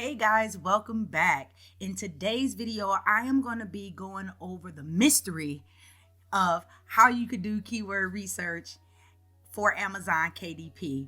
Hey guys, welcome back. In today's video, I am going to be going over the mystery of how you could do keyword research for Amazon KDP.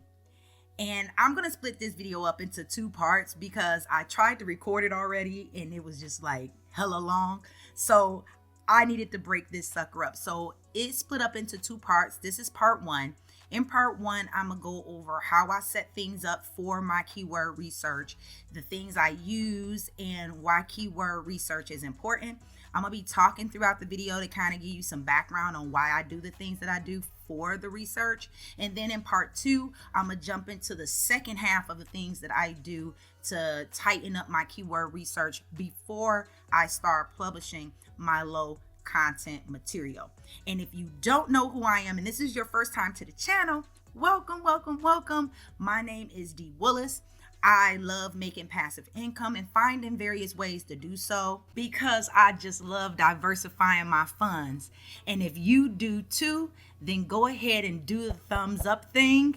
And I'm going to split this video up into two parts because I tried to record it already and it was just like hella long. So I needed to break this sucker up. So it's split up into two parts. This is part one. In part one, I'm going to go over how I set things up for my keyword research, the things I use, and why keyword research is important. I'm going to be talking throughout the video to kind of give you some background on why I do the things that I do for the research. And then in part two, I'm going to jump into the second half of the things that I do to tighten up my keyword research before I start publishing my low content material. And if you don't know who I am and this is your first time to the channel, welcome. My name is Dee Willis. I love making passive income and finding various ways to do so because I just love diversifying my funds. And if you do too, then go ahead and do the thumbs up thing,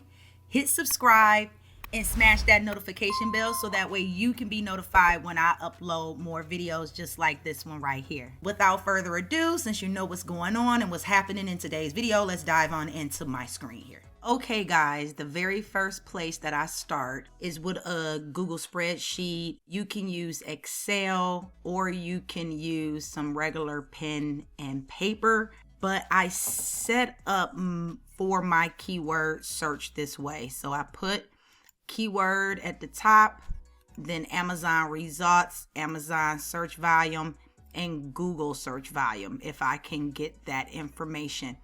hit subscribe, and smash that notification bell so that way you can be notified when I upload more videos just like this one right here. Without further ado, since you know what's going on and what's happening in today's video, let's dive on into my screen here. Okay guys, the very first place that I start is with a Google Spreadsheet. You can use Excel or you can use some regular pen and paper, but I set up for my keyword search this way. So I put keyword at the top, then Amazon results, Amazon search volume, and Google search volume if I can get that information.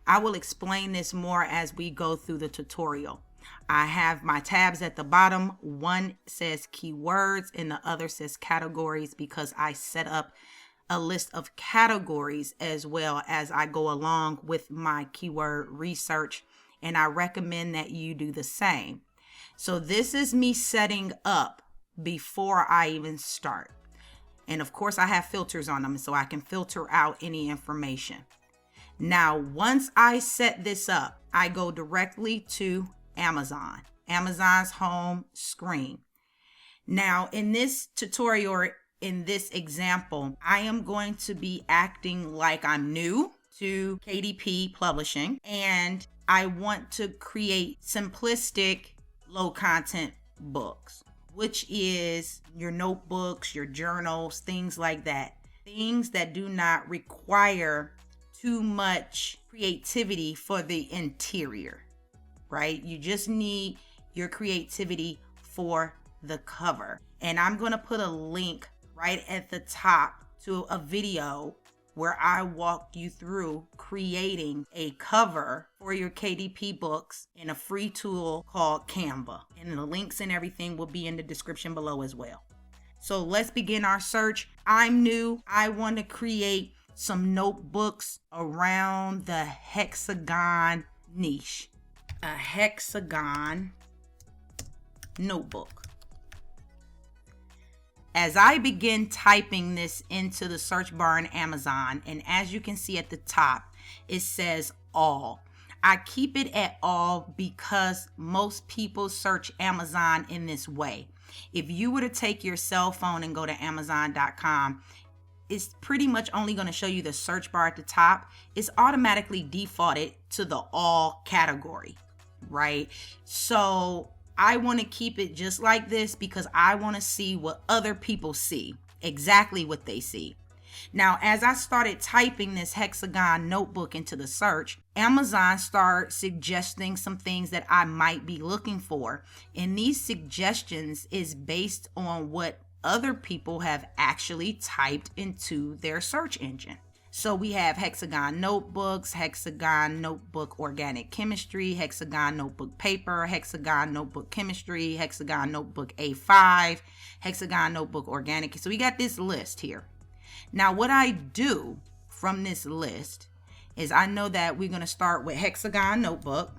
I will explain this more as we go through the tutorial. I have my tabs at the bottom. One says keywords and the other says categories because I set up a list of categories as well as I go along with my keyword research, and I recommend that you do the same. So this is me setting up before I even start. And of course I have filters on them so I can filter out any information. Now, once I set this up, I go directly to Amazon, Amazon's home screen. Now, in this tutorial, in this example, I am going to be acting like I'm new to KDP publishing and I want to create simplistic low content books, which is your notebooks, your journals, things like that. Things that do not require too much creativity for the interior, right? You just need your creativity for the cover. And I'm going to put a link right at the top to a video where I walked you through creating a cover for your KDP books in a free tool called Canva. And the links and everything will be in the description below as well. So let's begin our search. I'm new. I want to create some notebooks around the hexagon niche. A hexagon notebook. As I begin typing this into the search bar in Amazon, and as you can see at the top, it says all. I keep it at all because most people search Amazon in this way. If you were to take your cell phone and go to Amazon.com, it's pretty much only going to show you the search bar at the top. It's automatically defaulted to the all category, right? So I want to keep it just like this because I want to see what other people see, exactly what they see. Now, as I started typing this hexagon notebook into the search, Amazon started suggesting some things that I might be looking for. And these suggestions is based on what other people have actually typed into their search engine. So we have hexagon notebooks, hexagon notebook organic chemistry, hexagon notebook paper, hexagon notebook chemistry, hexagon notebook A5, hexagon notebook organic. So we got this list here. Now what I do from this list is I know that we're going to start with hexagon notebook,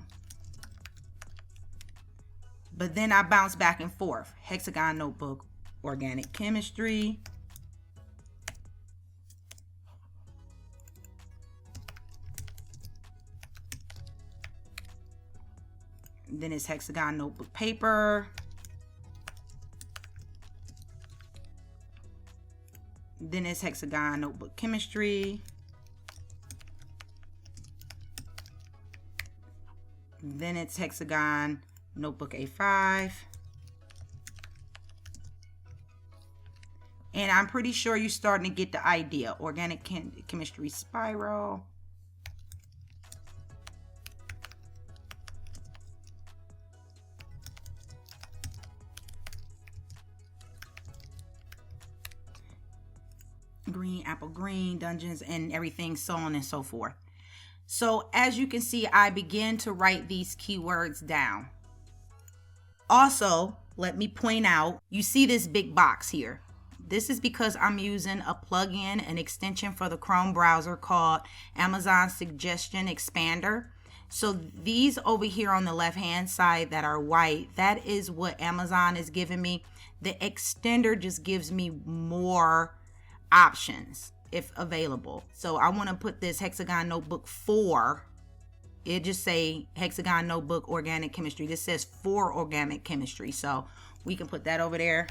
but then I bounce back and forth. Hexagon notebook organic chemistry, then it's hexagon notebook paper, Then it's Hexagon Notebook Chemistry. Then it's Hexagon Notebook A5. And I'm pretty sure you're starting to get the idea. Organic Chemistry Spiral. Green, apple green, dungeons, and everything, so on and so forth. So as you can see, I begin to write these keywords down. Also, let me point out, you see this big box here. This is because I'm using a plugin, an extension for the Chrome browser called Amazon Suggestion Expander. So these over here on the left hand side that are white, that is what Amazon is giving me. The extender just gives me more options if available. So I want to put this Hexagon Notebook 4. It just say Hexagon Notebook Organic Chemistry. This says 4 Organic Chemistry. So we can put that over there.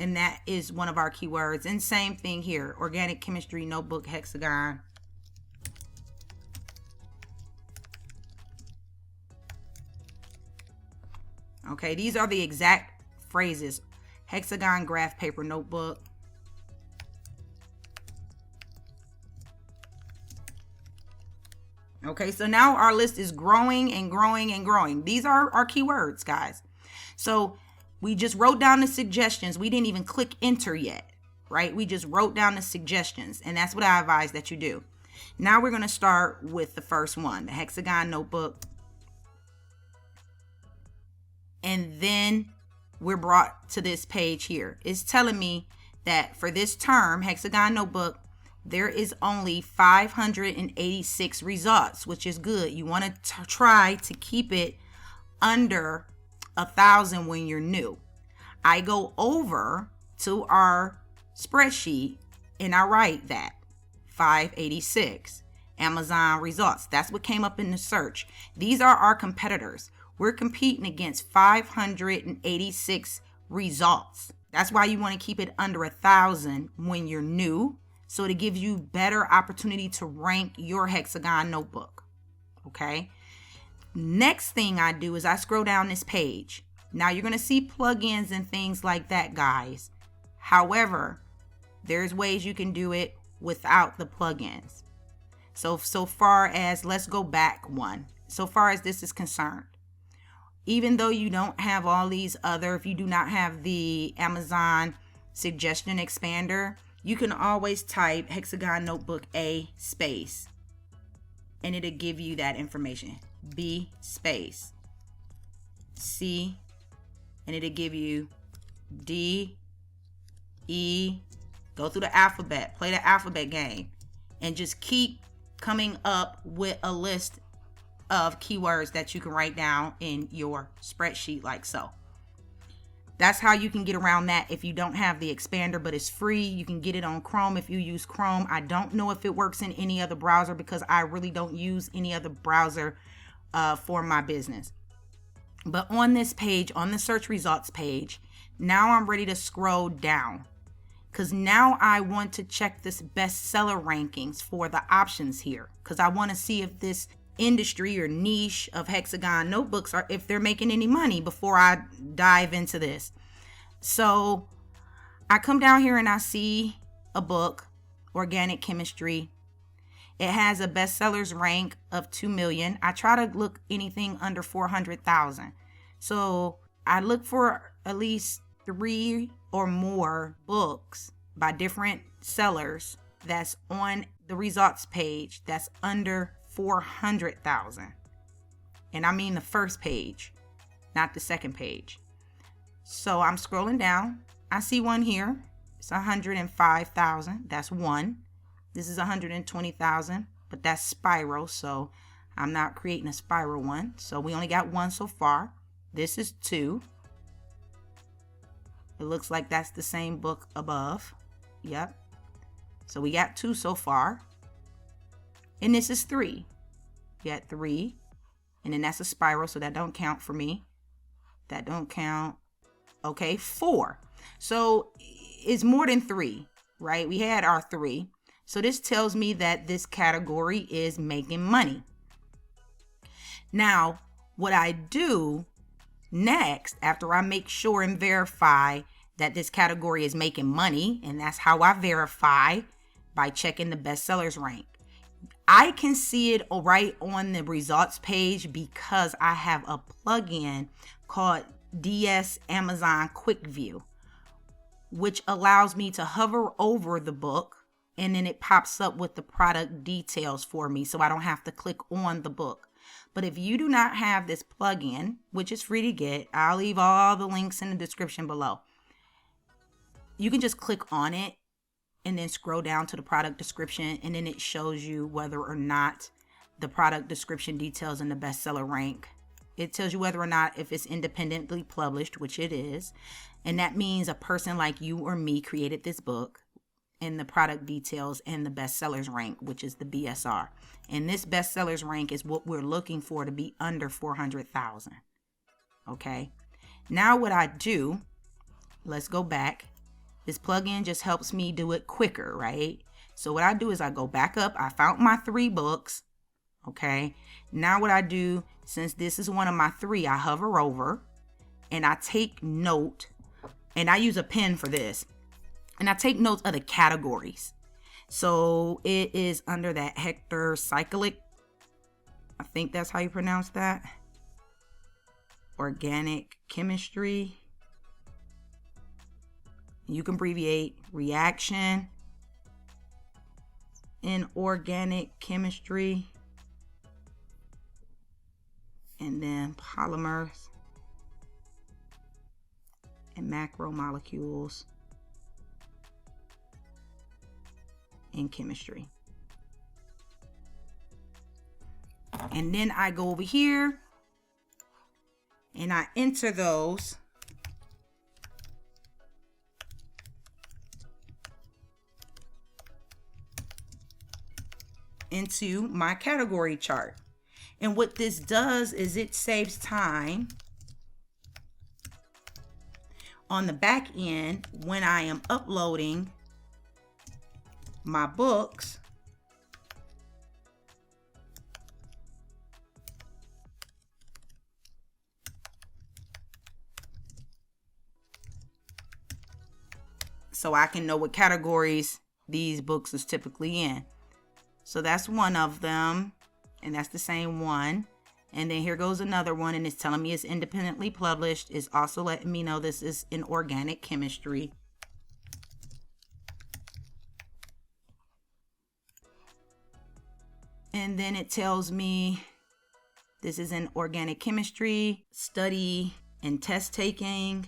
And that is one of our keywords. And same thing here, Organic Chemistry Notebook Hexagon. Okay, these are the exact phrases. Hexagon Graph Paper Notebook. Okay, so now our list is growing and growing and growing. These are our keywords, guys. So we just wrote down the suggestions. We didn't even click enter yet, right? We just wrote down the suggestions, and that's what I advise that you do. Now we're going to start with the first one, the Hexagon Notebook. And then we're brought to this page here. It's telling me that for this term, Hexagon Notebook, there is only 586 results, which is good. You want to try to keep it under 1,000 when you're new. I go over to our spreadsheet and I write that 586 Amazon results. That's what came up in the search. These are our competitors. We're competing against 586 results. That's why you want to keep it under 1,000 when you're new, so it gives you better opportunity to rank your Hexagon Notebook. Okay. Next thing I do is I scroll down this page. Now you're going to see plugins and things like that, guys. However, there's ways you can do it without the plugins. So far as, let's go back one. So far as this is concerned, even though you don't have all these other, if you do not have the Amazon Suggestion Expander, you can always type Hexagon Notebook A space, and it'll give you that information. B space, C, and it'll give you D, E, go through the alphabet, play the alphabet game, and just keep coming up with a list of keywords that you can write down in your spreadsheet like so. That's how you can get around that if you don't have the expander, but it's free. You can get it on Chrome if you use Chrome. I don't know if it works in any other browser because I really don't use any other browser for my business. But on this page, on the search results page, now I'm ready to scroll down because now I want to check this bestseller rankings for the options here because I want to see if this industry or niche of Hexagon notebooks are, if they're making any money before I dive into this. So I come down here and I see a book, Organic Chemistry. It has a bestsellers rank of 2 million. I try to look anything under 400,000. So I look for at least 3 or more books by different sellers that's on the results page that's under 400,000. And I mean the first page, not the second page. So I'm scrolling down. I see one here. It's 105,000. That's one. This is 120,000, but that's spiral. So I'm not creating a spiral one. So we only got one so far. This is 2. It looks like that's the same book above. Yep. So we got 2 so far. And this is 3. We got 3. And then that's a spiral, so that don't count for me. That don't count. Okay, 4. So it's more than 3, right? We had our 3. So this tells me that this category is making money. Now, what I do next, after I make sure and verify that this category is making money, and that's how I verify, by checking the bestsellers rank. I can see it right on the results page because I have a plugin called DS Amazon Quick View, which allows me to hover over the book and then it pops up with the product details for me, so I don't have to click on the book. But if you do not have this plugin, which is free to get, I'll leave all the links in the description below. You can just click on it and then scroll down to the product description, and then it shows you whether or not the product description details in the bestseller rank. It tells you whether or not if it's independently published, which it is. And that means a person like you or me created this book, and the product details and the bestsellers rank, which is the BSR. And this bestsellers rank is what we're looking for to be under 400,000. Okay. Now what I do, let's go back. This plugin just helps me do it quicker, right? So what I do is I go back up. I found my 3 books. Okay. Now what I do, since this is one of my 3, I hover over and I take note, and I use a pen for this. And I take notes of the categories. So it is under that Hector Cyclic. I think that's how you pronounce that. Organic chemistry. You can abbreviate reaction in organic chemistry. And then polymers and macromolecules in chemistry. And then I go over here and I enter those into my category chart. And what this does is it saves time on the back end when I am uploading my books so I can know what categories these books is typically in. So that's one of them, and that's the same one. And then here goes another one, and it's telling me it's independently published. It's also letting me know this is in organic chemistry. And then it tells me this is in organic chemistry, study and test taking.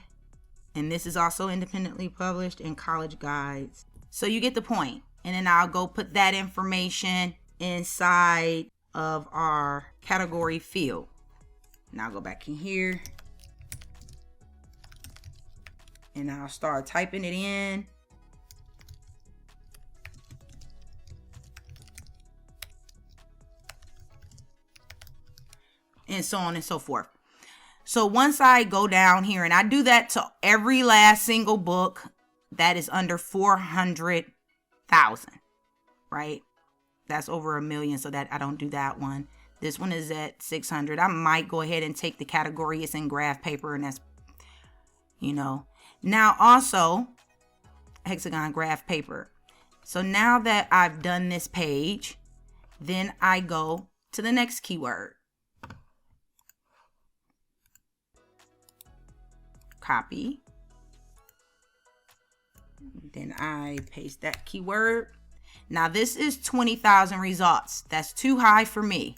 And this is also independently published in college guides. So you get the point. And then I'll go put that information inside of our category field. Now I'll go back in here and I'll start typing it in. And so on and so forth. So once I go down here, and I do that to every last single book that is under 400,000, right? That's over 1 million, so that I don't do that one. This one is at 600. I might go ahead and take the category it's in graph paper, and that's, you know. Now also, hexagon graph paper. So now that I've done this page, then I go to the next keyword. Copy. Then I paste that keyword. Now this is 20,000 results. That's too high for me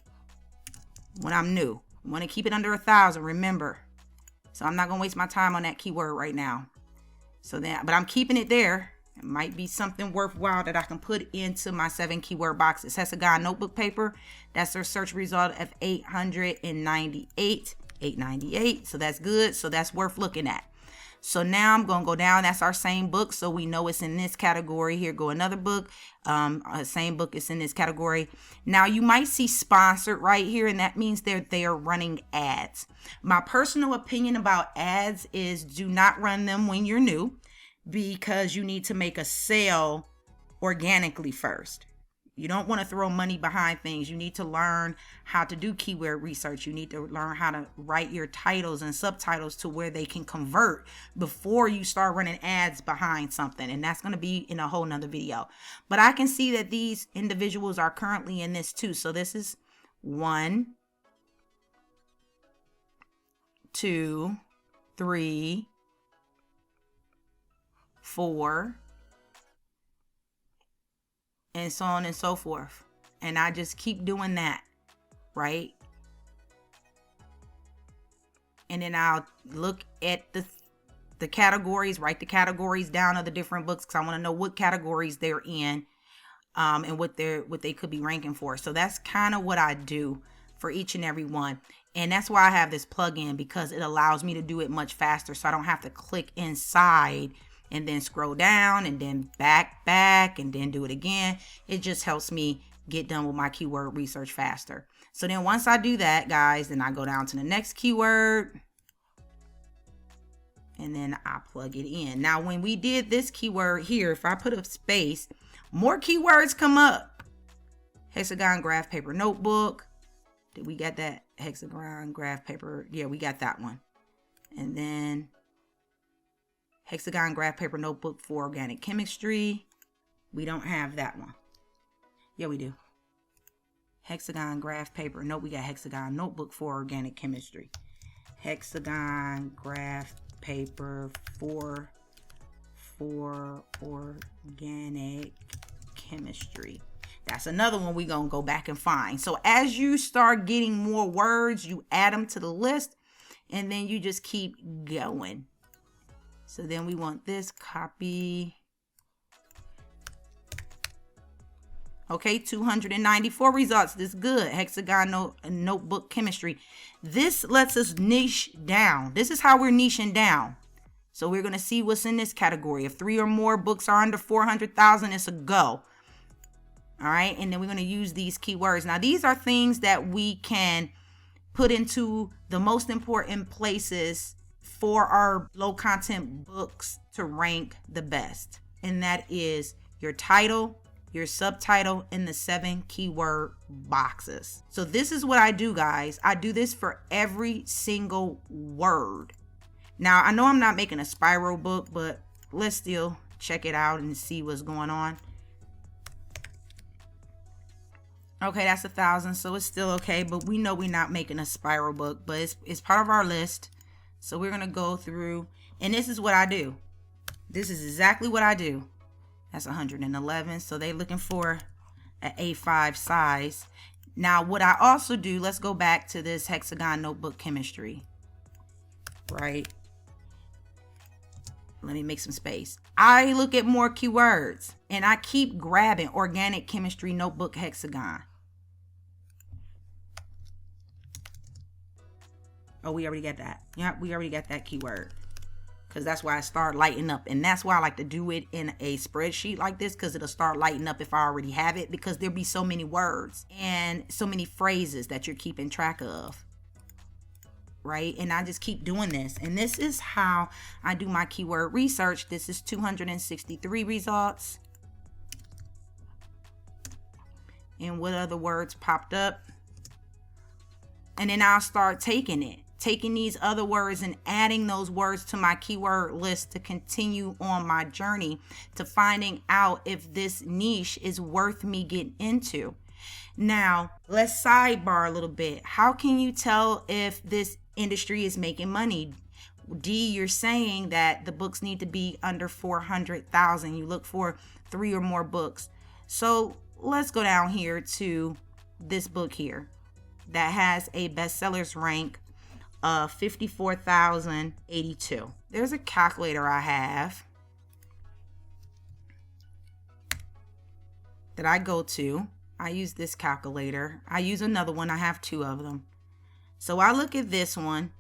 when I'm new. I want to keep it under 1,000, remember. So I'm not going to waste my time on that keyword right now. So then, but I'm keeping it there. It might be something worthwhile that I can put into my 7 keyword boxes. Hexagon notebook paper. That's their search result of 898. 898. So that's good. So that's worth looking at. So now I'm going to go down. That's our same book. So we know it's in this category. Here go another book. Same book is in this category. Now you might see sponsored right here, and that means they are running ads. My personal opinion about ads is do not run them when you're new, because you need to make a sale organically first. You don't want to throw money behind things. You need to learn how to do keyword research. You need to learn how to write your titles and subtitles to where they can convert before you start running ads behind something. And that's going to be in a whole nother video. But I can see that these individuals are currently in this too. So this is 1, 2, 3, 4, and so on and so forth. And I just keep doing that, right? And then I'll look at the categories, write the categories down of the different books, because I want to know what categories they're in, and what they could be ranking for. So that's kind of what I do for each and every one. And that's why I have this plugin, because it allows me to do it much faster, so I don't have to click inside and then scroll down and then back and then do it again. It just helps me get done with my keyword research faster. So then once I do that, guys, then I go down to the next keyword and then I plug it in. Now, when we did this keyword here, if I put a space, more keywords come up. Hexagon graph paper notebook. Did we get that? Hexagon graph paper. Yeah, we got that one. And then Hexagon graph paper notebook for organic chemistry. We don't have that one. Yeah, we do. Hexagon graph paper. Nope, we got hexagon notebook for organic chemistry. Hexagon graph paper for organic chemistry. That's another one we're going to go back and find. So as you start getting more words, you add them to the list, and then you just keep going. So then we want this copy. Okay, 294 results. This is good. Hexagon notebook chemistry. This lets us niche down. This is how we're niching down. So we're going to see what's in this category. If 3 or more books are under 400,000, it's a go. All right. And then we're going to use these keywords. Now, these are things that we can put into the most important places for our low content books to rank the best. And that is your title, your subtitle, and the 7 keyword boxes. So this is what I do, guys. I do this for every single word. Now, I know I'm not making a spiral book, but let's still check it out and see what's going on. Okay, that's 1,000, so it's still okay, but we know we're not making a spiral book, but it's part of our list. So we're going to go through, and this is what I do. This is exactly what I do. That's 111. So they're looking for an A5 size. Now, what I also do, let's go back to this hexagon notebook chemistry. Right. Let me make some space. I look at more keywords, and I keep grabbing organic chemistry notebook hexagon. Oh, we already got that. Yeah, we already got that keyword. Because that's why I start lighting up. And that's why I like to do it in a spreadsheet like this, because it'll start lighting up if I already have it, because there'll be so many words and so many phrases that you're keeping track of. Right? And I just keep doing this. And this is how I do my keyword research. This is 263 results. And what other words popped up? And then I'll start taking these other words and adding those words to my keyword list to continue on my journey to finding out if this niche is worth me getting into. Now, let's sidebar a little bit. How can you tell if this industry is making money? Dee, you're saying that the books need to be under 400,000. You look for 3 or more books. So let's go down here to this book here that has a bestsellers rank of 54,082. There's a calculator I have that I go to. I use this calculator. I use another one. I have 2 of them. So I look at this one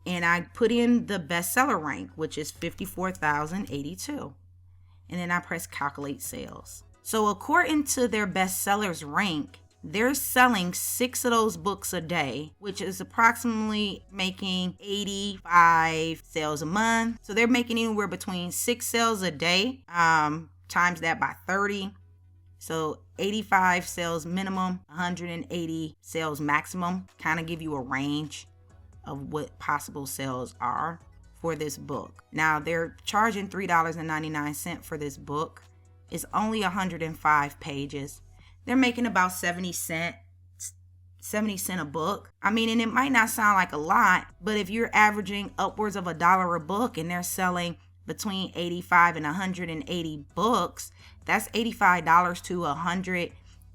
And I put in the bestseller rank, which is 54,082. And then I press calculate sales. So according to their bestsellers rank, they're selling 6 of those books a day, which is approximately making 85 sales a month. So they're making anywhere between 6 sales a day, times that by 30. So 85 sales minimum, 180 sales maximum, kind of give you a range of what possible sales are for this book. Now they're charging $3.99 for this book. It's only 105 pages. They're making about 70 cents a book. I mean, and it might not sound like a lot, but if you're averaging upwards of $1 a book and they're selling between 85 and 180 books, that's $85 to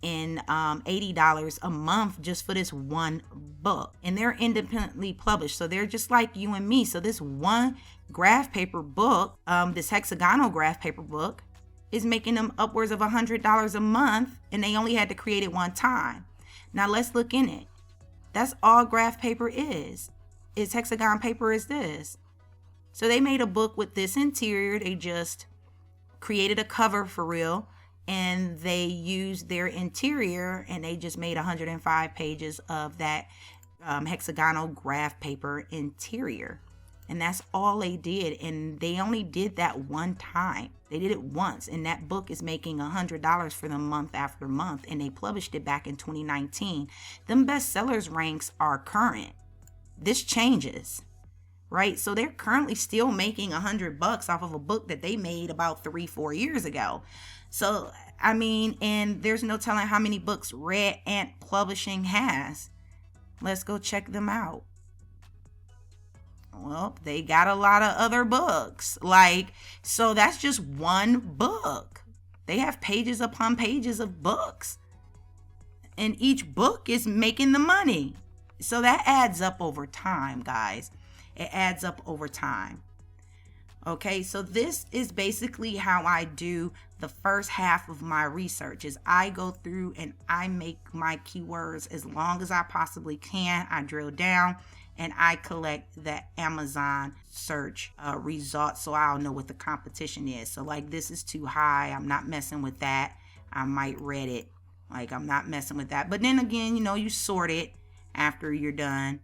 $180 a month just for this one book. And they're independently published, so they're just like you and me. So this one graph paper book, this hexagonal graph paper book, is making them upwards of $100 a month, and they only had to create it one time. Now let's look in it. That's all graph paper is. It's hexagon paper is this. So they made a book with this interior. They just created a cover for real, and they used their interior, and they just made 105 pages of that hexagonal graph paper interior. And that's all they did. And they only did that one time. They did it once. And that book is making $100 for them month after month. And they published it back in 2019. Them bestsellers ranks are current. This changes, right? So they're currently still making $100 off of a book that they made about 3-4 years ago. So, I mean, and there's no telling how many books Red Ant Publishing has. Let's go check them out. Well, they got a lot of other books. So that's just one book. They have pages upon pages of books. And each book is making the money. So that adds up over time, guys. It adds up over time. Okay, so this is basically how I do the first half of my research. Is I go through and I make my keywords as long as I possibly can. I drill down and I collect the Amazon search results, so I'll know what the competition is. So this is too high, I'm not messing with that. I might read it. I'm not messing with that. But then again, you sort it after you're done.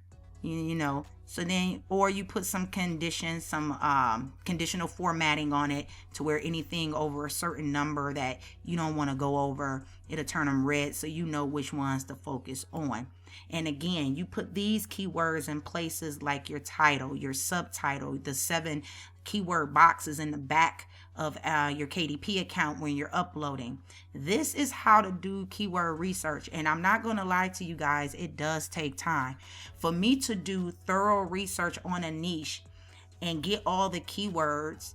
So then, or you put some conditions, some conditional formatting on it to where anything over a certain number that you don't want to go over, it'll turn them red, so you know which ones to focus on. And again, you put these keywords in places like your title, your subtitle, the 7 keyword boxes in the back of your KDP account when you're uploading. This is how to do keyword research. And I'm not going to lie to you guys, it does take time. For me to do thorough research on a niche and get all the keywords,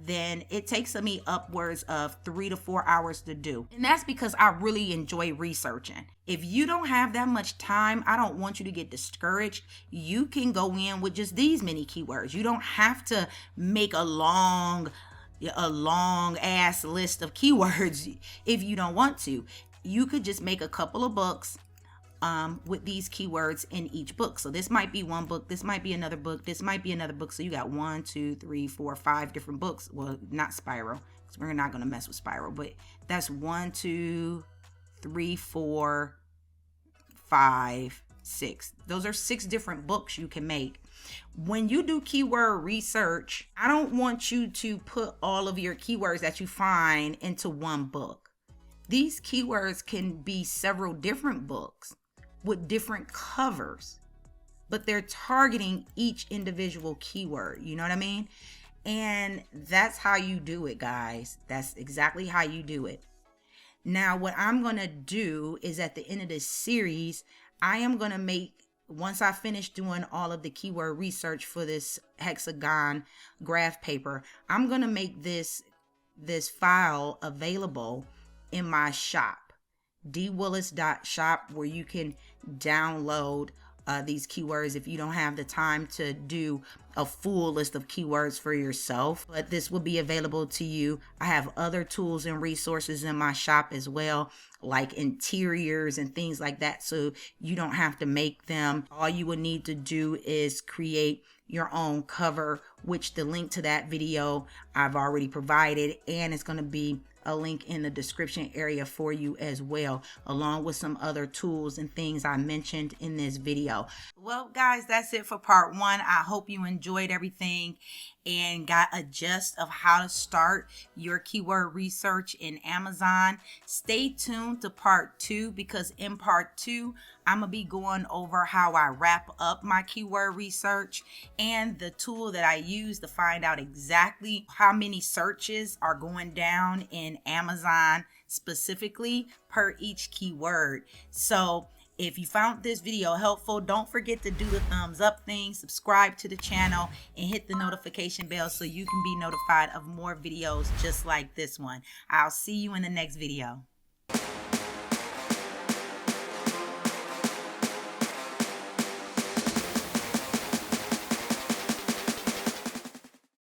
then it takes me upwards of 3 to 4 hours to do. And that's because I really enjoy researching. If you don't have that much time, I don't want you to get discouraged. You can go in with just these many keywords. You don't have to make a long ass list of keywords if you don't want to. You could just make a couple of books with these keywords in each book. So this might be one book, this might be another book, this might be another book. So you got 1, 2, 3, 4, 5 different books. Well, not Spiral, because we're not going to mess with Spiral, but that's 1, 2, 3, 4, 5, 6. Those are 6 different books you can make. When you do keyword research, I don't want you to put all of your keywords that you find into one book. These keywords can be several different books with different covers, but they're targeting each individual keyword. You know what I mean? And that's how you do it, guys. That's exactly how you do it. Now, what I'm going to do is at the end of this series, I am going to make, once I finish doing all of the keyword research for this hexagon graph paper, I'm going to make this file available in my shop, deewillis.shop, where you can download these keywords if you don't have the time to do a full list of keywords for yourself, but this will be available to you. I have other tools and resources in my shop as well, like interiors and things like that, so you don't have to make them. All you will need to do is create your own cover, which the link to that video I've already provided, and it's going to be a link in the description area for you as well, along with some other tools and things I mentioned in this video. Well, guys, that's it for part 1. I hope you enjoyed everything and got a gist of how to start your keyword research in Amazon. Stay tuned to part 2, because in part 2, I'm gonna be going over how I wrap up my keyword research and the tool that I use to find out exactly how many searches are going down in Amazon specifically per each keyword. So if you found this video helpful, don't forget to do the thumbs up thing, subscribe to the channel, and hit the notification bell so you can be notified of more videos just like this one. I'll see you in the next video.